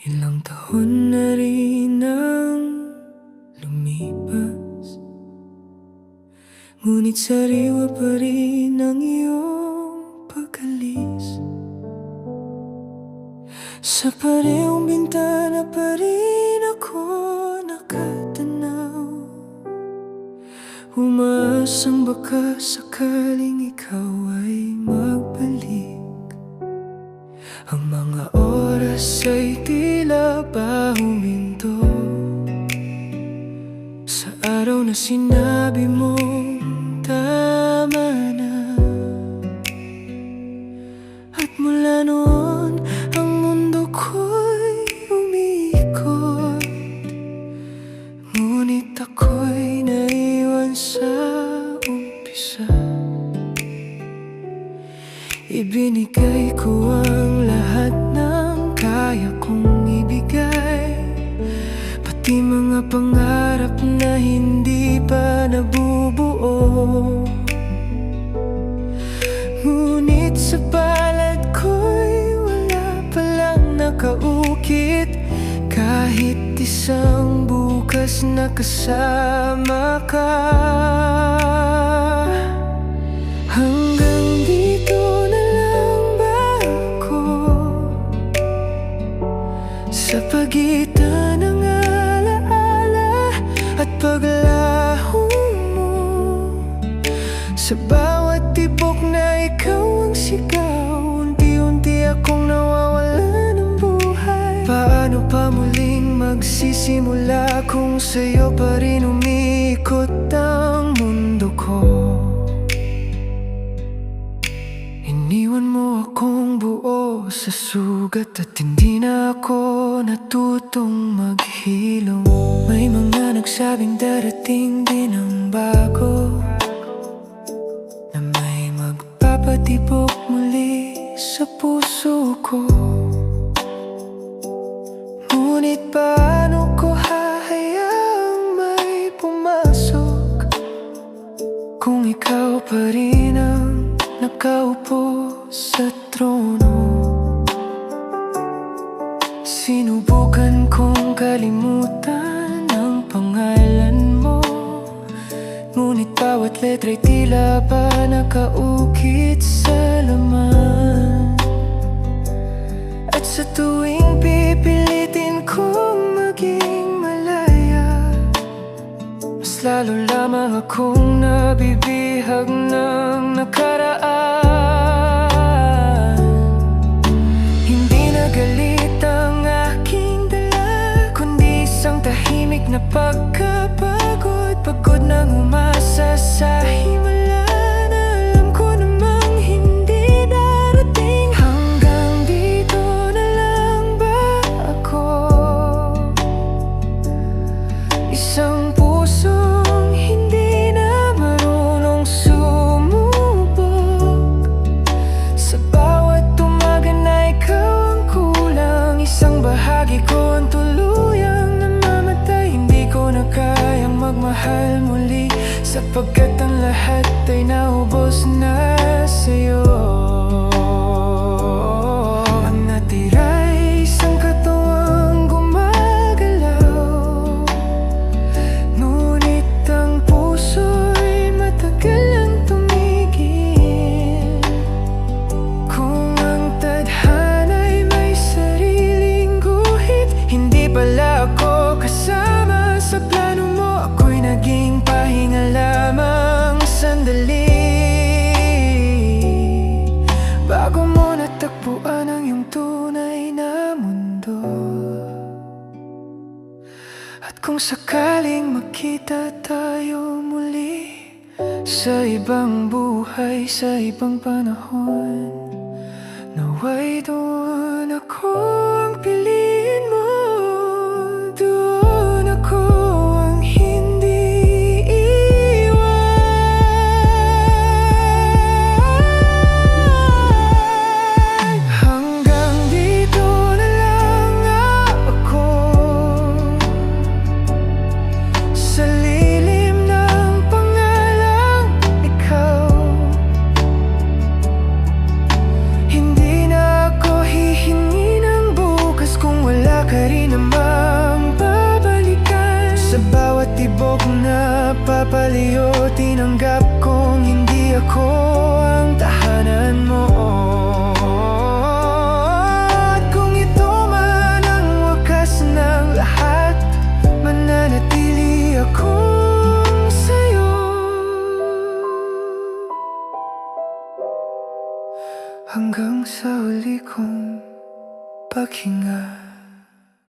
Ilang taon na rin ang lumipas, ngunit sariwa pa rin ang iyong pag-alis. Sa parehong bintana pa rin ako nakatanaw, umaasang baka sakaling ikaw ay magbalik. Ang mga oras ay tila ba huminto sa araw na sinabi mo tama na. At mula noon ang mundo ko'y umiikot, ngunit ako'y naiwan sa umpisa. Ibinigay ko ang lahat ng kaya kong ibigay, pati mga pangarap na hindi pa nabubuo. Ngunit sa palad ko'y wala palang nakaukit, kahit isang bukas na kasama ka. Hanggang dito na lang ba ako, sa pagitan ng alaala at paglaho mo, sa bawat tibok na ikaw ang sigaw, unti-unti akong nawawala ng buhay. Paano pa muling magsisimula kung sa'yo pa rin umiikot ang mundo ko? Iniwan mo akong buo sa sugat at hindi na ako natutong maghilom. May mga nagsabing darating din ang bago, na may magpapatibok muli sa puso ko. Ngunit paano ko hahayaang may pumasok kung ikaw pa rin ang nakaupo sa trono? Sinubukan kong kalimutan ang pangalan mo, ngunit bawat letra'y tila ba nakaukit sa laman. At sa tuwing pipilitin kong maging malaya, mas lalo lamang akong nabibihag ng nakaraan. Hindi na galit ang aking dala, kundi isang tahimik na pagkapagod. Pagod nang umasa sa himala na alam ko namang hindi darating. Hanggang dito na lang ba ako, isang pusong hindi na marunong sumubok? Sa bawat umaga na ikaw ang kulang, isang bahagi ko ang tuluyang namamatay. Hindi ko na kayang magmahal muli, sapagkat ang lahat ay naubos na sa'yo. Ang natira'y isang katawang gumagalaw, ngunit ang puso'y matagal ang tumigil. Kung ang tadhana'y may sariling guhit, hindi pala ako kasama sa plano mo. Ako'y naging pahinga lamang sandali, bago mo natagpuan ang iyong tunay na mundo. At kung sakaling magkita tayo muli sa ibang buhay, sa ibang panahon, nawa'y doon ako ang piliin mo, doon ako ang hindi iwan. Hanggang dito na lang ako, sa lilim ng pangalang ikaw. Hindi na ako kong napapaliw, tinanggap kong hindi ako ang tahanan mo. At kung ito man ang wakas ng lahat, mananatili akong sa'yo hanggang sa huli kong paghinga.